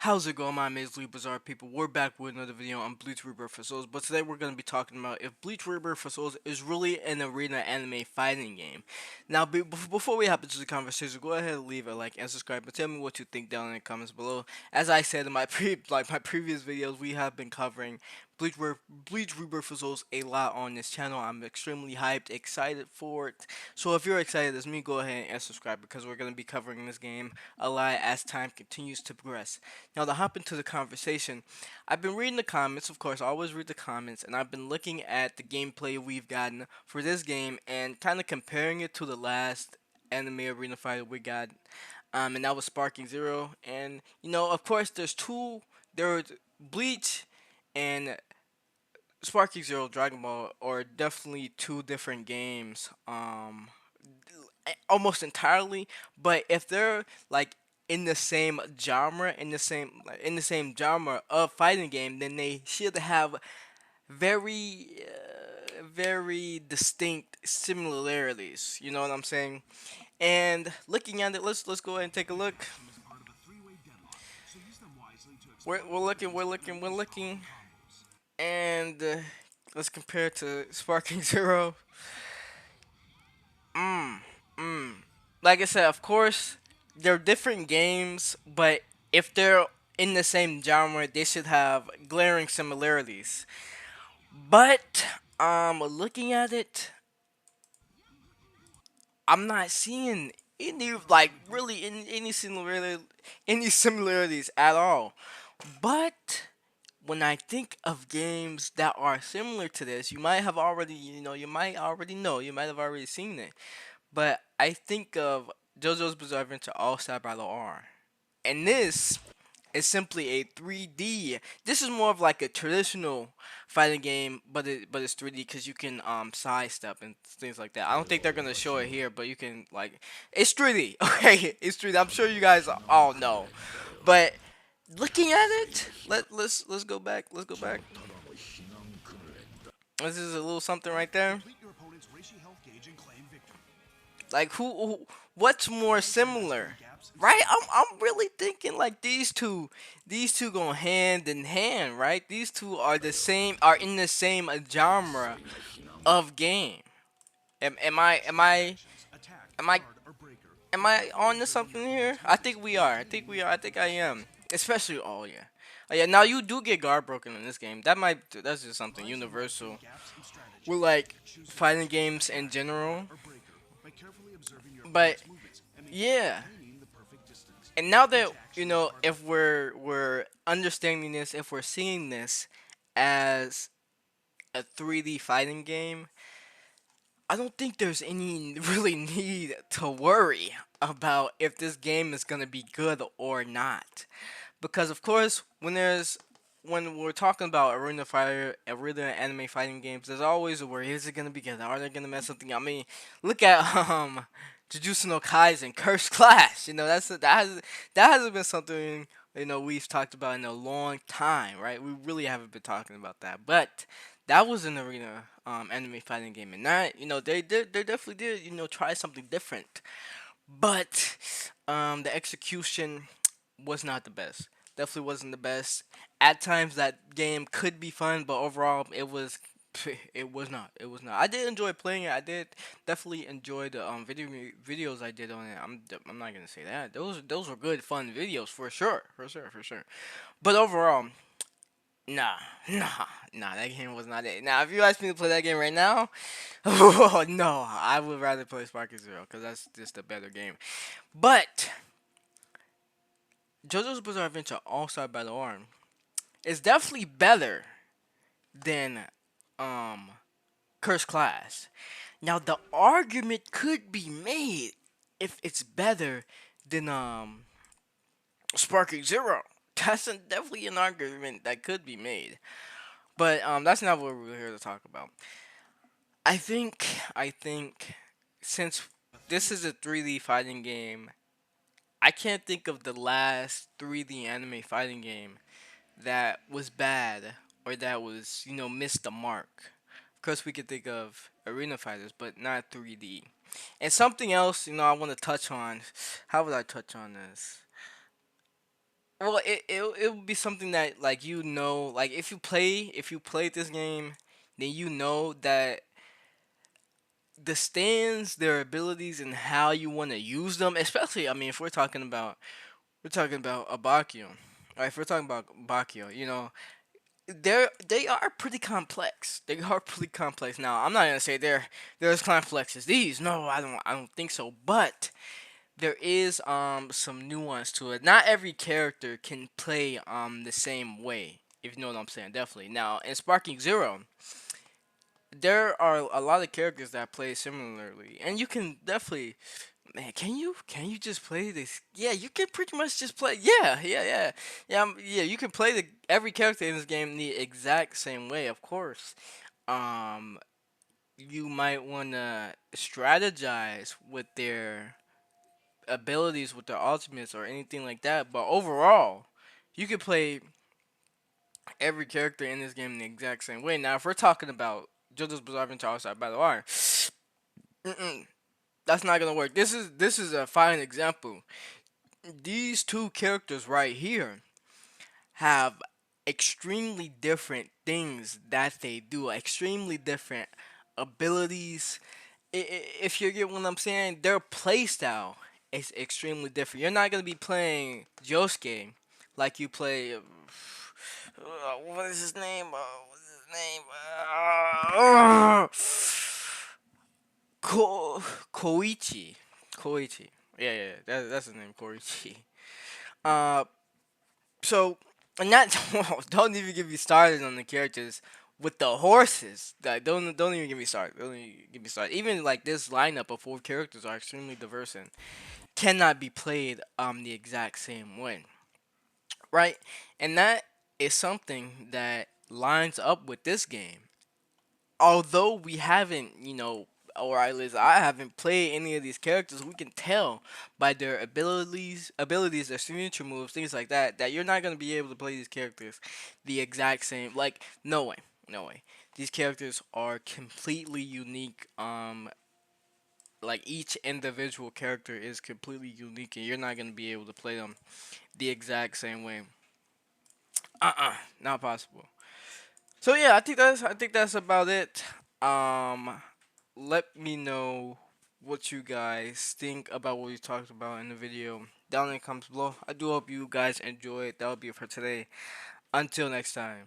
How's it going, my amazingly bizarre people? We're back with another video on Bleach Rebirth for Souls, but today we're going to be talking about if Bleach Rebirth for Souls is really an arena anime fighting game. Now, before we hop into the conversation, go ahead and leave a like and subscribe, but tell me what you think down in the comments below. As I said in my my previous videos, we have been covering Bleach Rebirth for Souls a lot on this channel. I'm extremely hyped, excited for it. So if you're excited as me, go ahead and subscribe because we're going to be covering this game a lot as time continues to progress. Now, to hop into the conversation, I've been reading the comments, of course, I always read the comments, and I've been looking at the gameplay we've gotten for this game and kind of comparing it to the last anime arena fighter we got, and that was Sparking Zero. And, of course, there's Bleach and Sparking Zero Dragon Ball are definitely two different games. Almost entirely, but if they're like in the same genre, in the same genre of fighting game, then they should have very distinct similarities. You know what I'm saying? And looking at it, let's go ahead and take a look. We're looking, and let's compare it to Sparking Zero. Mm, mm. Like I said, of course, they're different games, but if they're in the same genre, they should have glaring similarities. But looking at it, I'm not seeing any like really any similarities at all. But when I think of games that are similar to this, you might have already seen it. But I think of JoJo's Bizarre Adventure All Star Battle R. And this is simply a 3D. This is more of like a traditional fighting game, but it's 3D because you can sidestep and things like that. I don't think they're gonna show it here, but you can like it's 3D. Okay, it's 3D. I'm sure you guys all know, but looking at it, let's go back. Let's go back. This is a little something right there. Like what's more similar? Right? I'm really thinking like these two go hand in hand, right? These two are in the same genre of game. Am I am I on to something here? I think we are. I think we are. I think I am. Especially oh yeah. Now you do get guard broken in this game. That's just something universal. With like fighting games in general. But yeah. And now that if we're understanding this, if we're seeing this as a 3D fighting game, I don't think there's any really need to worry about if this game is gonna be good or not, because of course when we're talking about arena anime fighting games, there's always a worry: is it gonna be good? Are they gonna mess something up? I mean, look at Jujutsu no Kaisen, Cursed Clash. That hasn't been something we've talked about in a long time, right? We really haven't been talking about that, but that was an arena anime fighting game, and that they definitely did try something different, but the execution was not the best. Definitely wasn't the best. At times that game could be fun, but overall it was not. It was not. I did enjoy playing it. I did definitely enjoy the videos I did on it. I'm not gonna say that. Those were good fun videos for sure. For sure. But overall, nah, nah, that game was not it. Now, if you ask me to play that game right now, oh no, I would rather play Sparky Zero because that's just a better game. But JoJo's Bizarre Adventure All Star Battle Arm is definitely better than um Curse Class. Now, the argument could be made if it's better than Sparking Zero. Definitely an argument that could be made. But that's not what we're here to talk about. I think since this is a 3D fighting game, I can't think of the last 3D anime fighting game that was bad or that was, missed the mark. Of course, we could think of Arena Fighters, but not 3D. And something else, I want to touch on. How would I touch on this? Well, it would be something that, like, like, if you played this game, then you know that the stands, their abilities, and how you want to use them. Especially, I mean, if we're talking about Abakio, right? If we're talking about Bakio, they are pretty complex. They are pretty complex. Now, I'm not gonna say they're as complex as these. No, I don't think so. But there is some nuance to it. Not every character can play the same way. If you know what I'm saying, definitely. Now, in Sparking Zero, there are a lot of characters that play similarly, and you can definitely, man, can you just play this? Yeah, you can pretty much just play. Yeah. You can play every character in this game the exact same way. Of course, um, you might want to strategize with their abilities, with their ultimates, or anything like that. But overall, you can play every character in this game the exact same way. Now, if we're talking about JoJo's Bizarre Adventure All-Star Battle R, that's not gonna work. This is a fine example. These two characters right here have extremely different things that they do, extremely different abilities. If you get what I'm saying, their playstyle is extremely different. You're not gonna be playing Josuke like you play. What is his name? What's his name? Koichi. Koichi. Yeah. That's his name, Koichi. Uh, so, and that don't even get me started on the characters with the horses. Like, don't even get me started. Don't even get me started. Even like this lineup of four characters are extremely diverse and cannot be played the exact same way, right? And that is something that lines up with this game. Although we haven't, or at least I haven't played any of these characters, we can tell by their abilities, their signature moves, things like that, that you're not gonna be able to play these characters the exact same. Like, no way, no way. These characters are completely unique. Like, each individual character is completely unique, and you're not gonna be able to play them the exact same way. Not possible. So yeah, I think that's about it. Um, Let me know what you guys think about what we talked about in the video down in the comments below. I do hope you guys enjoyed. That'll be it for today. Until next time.